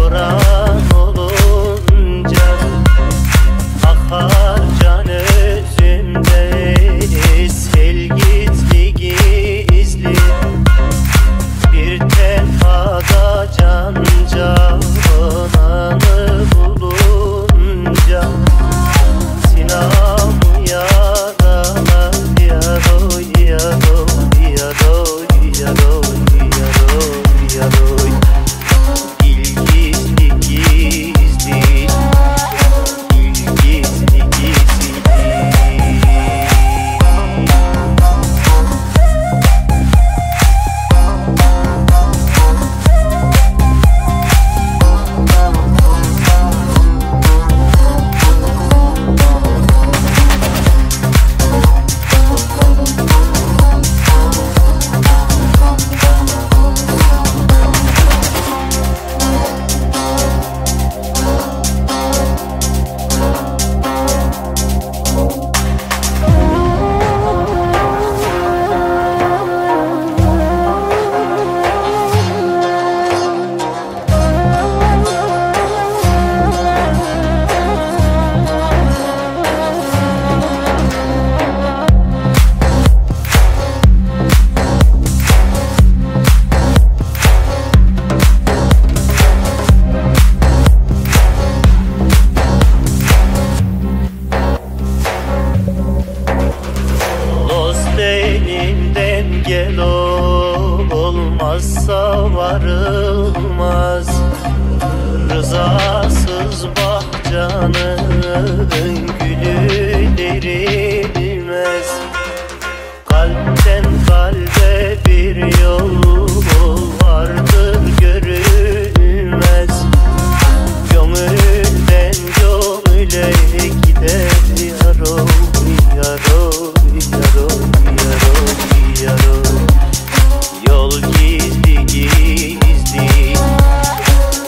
soran olunca akar can özümde, sel gizli gizli bir tenhada can cananı bulunca sinamı yaralar yaroy yaroy yaroy yaroy yaroy yaroy. Dil gizli gizli, dil gizli gizli. Elimden gel olmazsa varılmaz, rızasız bahçanın gülü derilmez. Kalpten kalbe bir yol vardır görülmez, gönülden gönüle gider yaroy yaroy yaroy yaroy yaroy. Yol gizli gizli,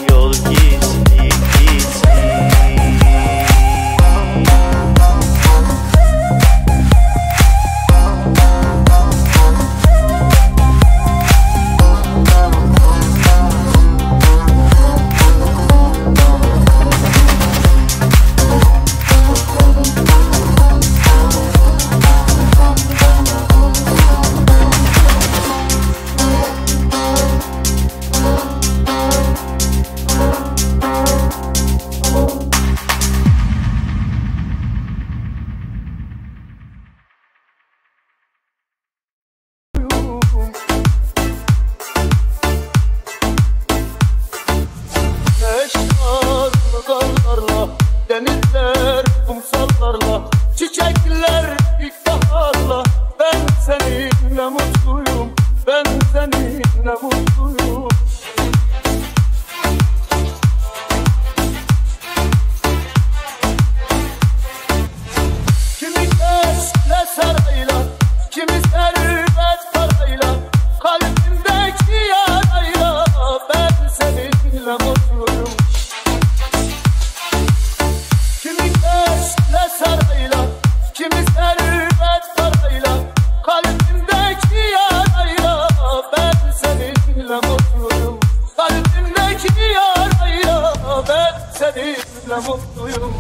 yol gizli gizli. Denizler, kumsallarla, çiçekler ilkbaharla. Ben seninle mutluyum, ben seninle mutluyum. Kimi eşle sarayla, kimi servet parayla, kalbimdeki yarayla. Ben seninle mutluyum. Sarayla, kimi servet parayla, kalbimdeki yarayla. Ben seninle mutluyum, kalbimdeki yarayla. Ben seninle mutluyum.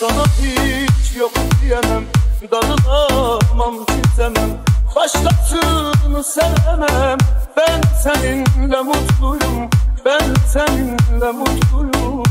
Sana hiç yok diyemem, darılamam kimsemem, başkasını sevemem. Ben seninle mutluyum, ben seninle mutluyum.